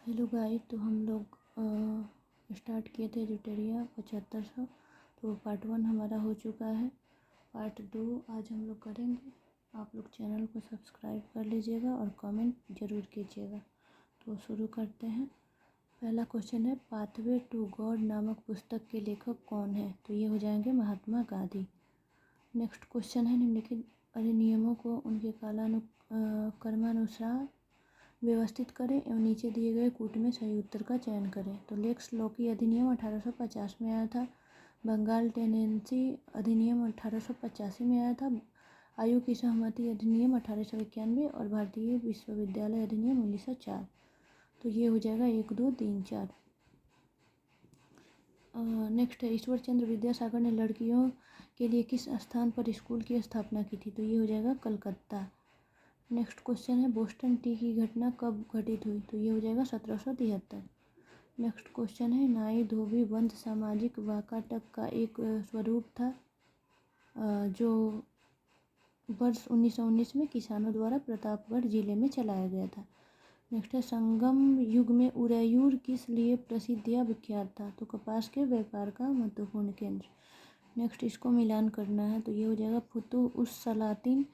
Hello guys, तो हम लोग स्टार्ट किए थे ड्यूटेरिया 7500। तो पार्ट 1 हमारा हो चुका है। पार्ट 2 आज हम लोग करेंगे। आप लोग चैनल को सब्सक्राइब कर लीजिएगा और कमेंट ज़रूर कीजिएगा। तो शुरू करते हैं। पहला क्वेश्चन है, पाथवे टू गॉड नामक पुस्तक के लेखक कौन है? तो ये हो जाएंगे महात्मा गांधी। नेक्स्ट क्वेश्चन है, निम्नलिखित अधिनियमों को उनके क्रमानुसार व्यवस्थित करें एवं नीचे दिए गए कूट में सही उत्तर का चयन करें। तो लेक्स लॉकी अधिनियम 1850 में आया था। बंगाल टेनेंसी अधिनियम 1885 में आया था। आयु की सहमति अधिनियम 1891 और भारतीय विश्वविद्यालय अधिनियम 1904। तो ये हो जाएगा 1, 2, 3, 4। नेक्स्ट है, ईश्वर चंद्र विद्यासागर ने लड़कियों के लिए किस स्थान पर स्कूल की स्थापना की थी? तो ये हो जाएगा कलकत्ता। नेक्स्ट क्वेश्चन है, बोस्टन टी की घटना कब घटित हुई? तो ये हो जाएगा 1773। नेक्स्ट क्वेश्चन है, नाई धोबी बंद सामाजिक वाकाटक का एक स्वरूप था जो वर्ष 1919 में किसानों द्वारा प्रतापगढ़ जिले में चलाया गया था। नेक्स्ट है, संगम युग में उरैयूर किस लिए प्रसिद्ध या विख्यात था? तो कपास के व्यापार का महत्वपूर्ण केंद्र। नेक्स्ट इसको मिलान करना है, तो ये हो जाएगा फुतुह उस सलातिन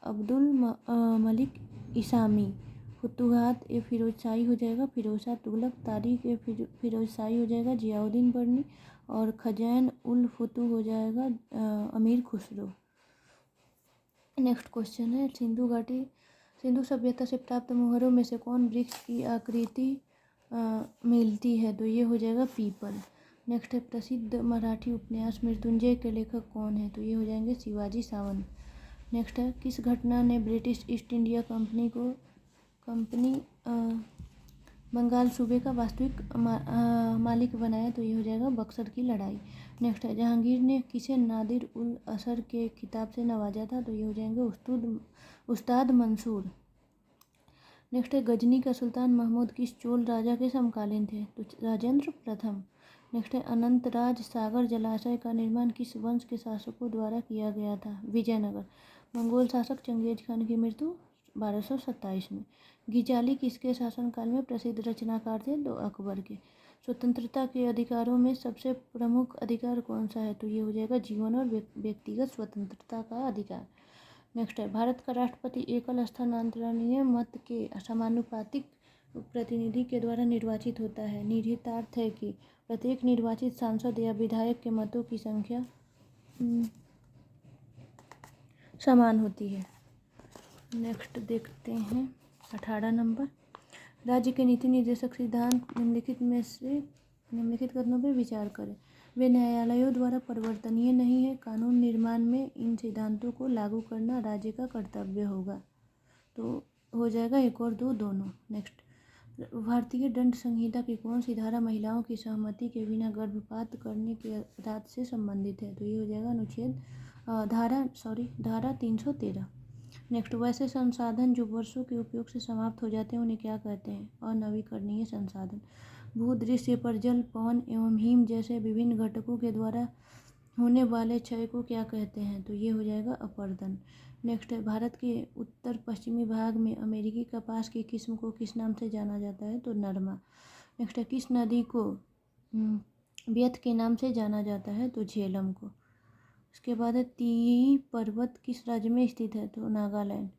अब्दुल मलिक इसामी। फुतुहात ए फिरोजशाही हो जाएगा फिरोज शाह तुगलक। तारीख ए फिरोजशाही हो जाएगा जियाउद्दीन बर्नी। और खजैन उल फुतुह हो जाएगा अमीर खुसरो। नेक्स्ट क्वेश्चन है, सिंधु सभ्यता से प्राप्त मोहरों में से कौन वृक्ष की आकृति मिलती है? तो ये हो जाएगा पीपल। नेक्स्ट है, प्रसिद्ध मराठी उपन्यास मृत्युंजय के लेखक कौन है? तो ये हो जाएंगे शिवाजी सावंत। नेक्स्ट है, किस घटना ने British East India Company Bengal सूबे का वास्तविक मालिक बनाया? तो ये हो जाएगा बक्सर की लड़ाई। नेक्स्ट है, जहांगीर ने किसे नादिर उल असर के खिताब से नवाजा था? तो ये हो जाएंगे उस्ताद मंसूर। नेक्स्ट है, गजनी का सुल्तान महमूद किस चोल राजा के समकालीन थे? तो राजेंद्र प्रथम। नेक्स्ट है, अनंतराज सागर जलाशय का निर्माण किस वंश के शासकों द्वारा किया गया था? विजयनगर। मंगोल शासक चंगेज खान की मृत्यु 1227 में। गिजाली किसके शासनकाल में प्रसिद्ध रचनाकार थे? तो अकबर के। स्वतंत्रता के अधिकारों में सबसे प्रमुख अधिकार कौन सा है? तो ये हो जाएगा जीवन और व्यक्तिगत स्वतंत्रता का अधिकार। नेक्स्ट है, भारत का राष्ट्रपति एकल स्थानांतरणीय मत के समानुपातिक प्रतिनिधि के द्वारा निर्वाचित होता है। निहितार्थ है कि प्रत्येक निर्वाचित सांसद या विधायक के मतों की संख्या समान होती है। नेक्स्ट देखते हैं 18 नंबर, राज्य के नीति निर्देशक सिद्धांत निम्नलिखित कथनों पर विचार करें। वे न्यायालयों द्वारा परिवर्तनीय नहीं है। कानून निर्माण में इन सिद्धांतों को लागू करना राज्य का कर्तव्य होगा। तो हो जाएगा 1 और 2 दोनों। नेक्स्ट, भारतीय दंड संहिता की कौन सी धारा महिलाओं की सहमति के बिना गर्भपात करने के अपराध से संबंधित है? तो ये हो जाएगा धारा 313। नेक्स्ट, वैसे संसाधन जो वर्षों के उपयोग से समाप्त हो जाते हैं उन्हें क्या कहते हैं? अनवीकरणीय संसाधन। भूदृश्य पर जल, पवन एवं हिम जैसे विभिन्न घटकों के द्वारा होने वाले क्षय को क्या कहते हैं? तो ये हो जाएगा अपरदन। नेक्स्ट है, भारत के उत्तर पश्चिमी भाग में अमेरिकी कपास की किस्म को किस नाम से जाना जाता है? तो नरमा। नेक्स्ट है, किस नदी को व्यथ के नाम से जाना जाता है? तो झेलम को। इसके बाद है, तीई पर्वत किस राज्य में स्थित है? तो नागालैंड।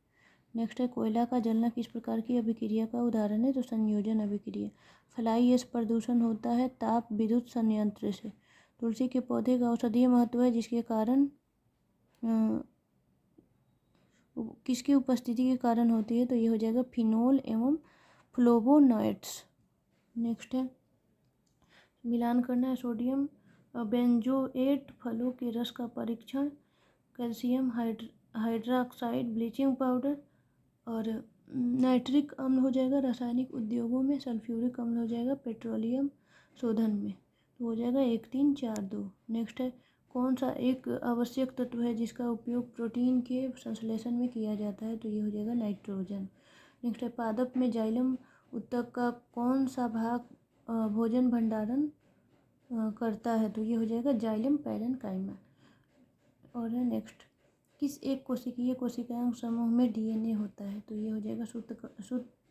नेक्स्ट है, कोयला का जलना किस प्रकार की अभिक्रिया का उदाहरण है? तो संयोजन अभिक्रिया। फ्लाई ऐश प्रदूषण होता है ताप विद्युत संयंत्र से। तुलसी के पौधे का औषधीय महत्व है जिसके कारण किसकी उपस्थिति के कारण होती है? तो ये हो जाएगा फिनोल एवं फ्लोवोनॉइड्स। नेक्स्ट है, मिलान करना है, सोडियम बेंजोएट फलों के रस का परीक्षण, कैल्शियम हाइड्रोक्साइड ब्लीचिंग पाउडर और नाइट्रिक अम्ल हो जाएगा रासायनिक उद्योगों में, सल्फ्यूरिक अम्ल हो जाएगा पेट्रोलियम शोधन में। तो हो जाएगा 1, 3, 4, 2। नेक्स्ट है, कौन सा एक आवश्यक तत्व है जिसका उपयोग प्रोटीन के संश्लेषण में किया जाता है? तो ये हो जाएगा नाइट्रोजन। नेक्स्ट है, पादप में जाइलम ऊतक का कौन सा भाग भोजन भंडारण करता है? तो ये हो जाएगा जाइलम पैरेन्काइमा। और नेक्स्ट, किस एक कोशिकीय कोशिकांग समूह में डीएनए होता है? तो ये हो जाएगा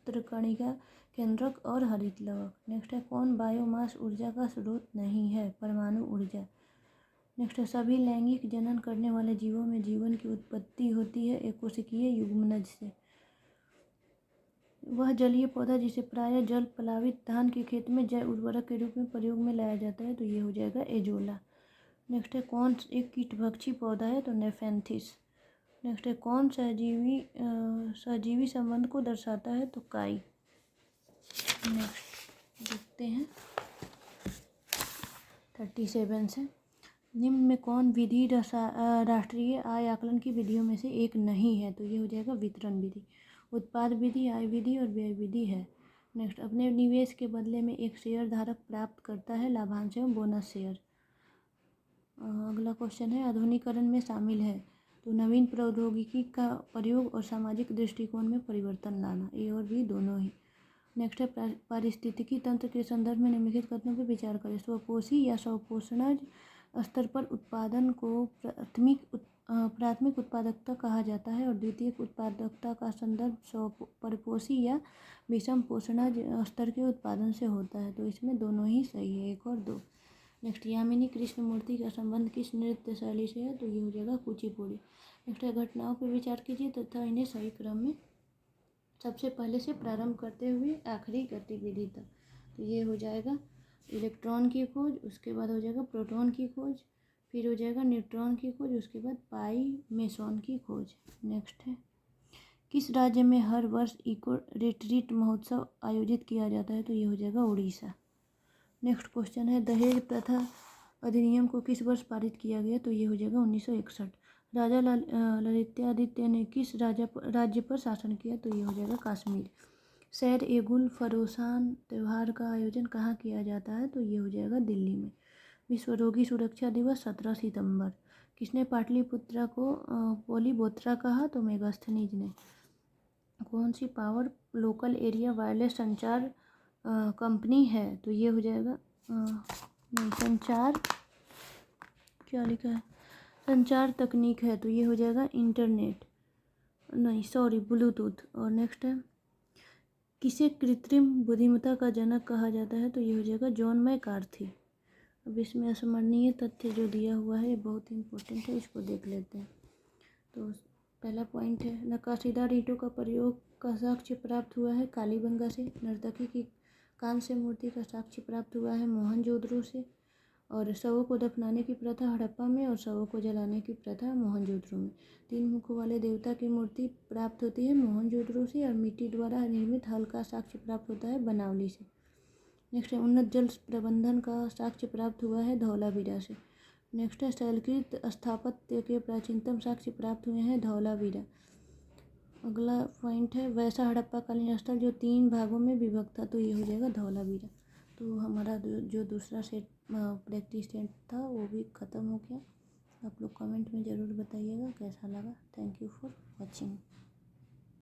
सूत्रकणिका केंद्रक और हरित लवक। नेक्स्ट है कौन बायोमास ऊर्जा का स्रोत नहीं है? परमाणु ऊर्जा। नेक्स्ट है सभी लैंगिक जनन करने वाले जीवों में जीवन की उत्पत्ति होती है एकोशिकीय युग्मनज से। वह जलीय पौधा जिसे प्रायः जल प्लावित धान के खेत में जैव उर्वरक के रूप में प्रयोग में लाया जाता है, तो ये हो जाएगा एजोला। नेक्स्ट है कौन एक कीटभक्षी पौधा है? तो नेफेंथिस। नेक्स्ट है कौन सहजीवी संबंध को दर्शाता है? तो काई। नेक्स्ट देखते हैं 37 से। निम्न में कौन विधि राष्ट्रीय आय आकलन की विधियों में से एक नहीं है? तो ये हो जाएगा वितरण विधि। उत्पाद विधि, आय विधि और व्यय विधि है। नेक्स्ट अपने निवेश के बदले में एक शेयर धारक प्राप्त करता है लाभांश एवं बोनस शेयर। अगला क्वेश्चन है आधुनिकीकरण में शामिल है? तो नवीन प्रौद्योगिकी का प्रयोग और सामाजिक दृष्टिकोण में परिवर्तन लाना। ए और बी दोनों ही। नेक्स्ट है पारिस्थितिकी तंत्र के संदर्भ में निम्नलिखित कथनों पर विचार करें। स्वपोषी या स्वपोषणज स्तर पर उत्पादन को प्राथमिक उत्पादकता कहा जाता है और द्वितीयक उत्पादकता का संदर्भ परपोषी या विषम पोषणज स्तर के उत्पादन से होता है। तो इसमें दोनों ही सही है, 1 और 2। नेक्स्ट यामिनी कृष्णमूर्ति का संबंध किस नृत्य शैली से है? तो ये हो जाएगा कुचिपुड़ी। नेक्स्ट है घटनाओं पर विचार कीजिए तथा इन्हें सही क्रम में सबसे पहले से प्रारंभ करते हुए आखिरी गतिविधि तक। तो ये हो जाएगा इलेक्ट्रॉन की खोज, उसके बाद हो जाएगा प्रोटॉन की खोज, फिर हो जाएगा न्यूट्रॉन की खोज, उसके बाद पाई मेसॉन की खोज। नेक्स्ट है किस राज्य में हर वर्ष इको रिट्रीट महोत्सव आयोजित किया जाता है? तो ये हो जाएगा उड़ीसा। नेक्स्ट क्वेश्चन है दहेज प्रथा अधिनियम को किस वर्ष पारित किया गया? तो ये हो जाएगा 1961। राजा ललित्यादित्य ने किस राज्य पर शासन किया? तो ये हो जाएगा कश्मीर। सैर ए गुल फरोसान त्यौहार का आयोजन कहाँ किया जाता है? तो ये हो जाएगा दिल्ली में। विश्व रोगी सुरक्षा दिवस 17 सितंबर। किसने पाटलिपुत्रा को पोलीबोत्रा कहा? तो मेगास्थनीज ने। कौन सी पावर लोकल एरिया वायरलेस संचार कंपनी है? तो ये हो जाएगा नहीं, संचार क्या लिखा है? संचार तकनीक है, तो ये हो जाएगा इंटरनेट नहीं सॉरी ब्लूटूथ। और नेक्स्ट है किसे कृत्रिम बुद्धिमत्ता का जनक कहा जाता है? तो ये हो जाएगा जॉन मैकार्थी। अब इसमें स्मरणीय तथ्य जो दिया हुआ है ये बहुत इंपॉर्टेंट है, इसको देख लेते हैं। तो पहला पॉइंट है नक्काशीदार ईंटों का प्रयोग का साक्ष्य प्राप्त हुआ है कालीबंगा से। नर्तकी की कांस्य मूर्ति का साक्ष्य प्राप्त हुआ है मोहनजोदड़ो से। और शवों को दफनाने की प्रथा हड़प्पा में और शवों को जलाने की प्रथा मोहनजोदड़ो में। 3 मुखों वाले देवता की मूर्ति प्राप्त होती है मोहनजोदड़ो से और मिट्टी द्वारा निर्मित हल का साक्ष्य प्राप्त होता है बनावली से। नेक्स्ट है उन्नत जल प्रबंधन का साक्ष्य प्राप्त हुआ है धौलावीरा से। नेक्स्ट है शैलकृत स्थापत्य के प्राचीनतम साक्ष्य प्राप्त हुए हैं धौलावीरा। अगला पॉइंट है वैसा हड़प्पा कालीन स्थल जो 3 भागों में विभक्त था, तो ये हो जाएगा धौलावीरा। तो हमारा जो दूसरा सेट प्रैक्टिस सेट था वो भी ख़त्म हो गया। आप लोग कमेंट में ज़रूर बताइएगा कैसा लगा। Thank you for watching.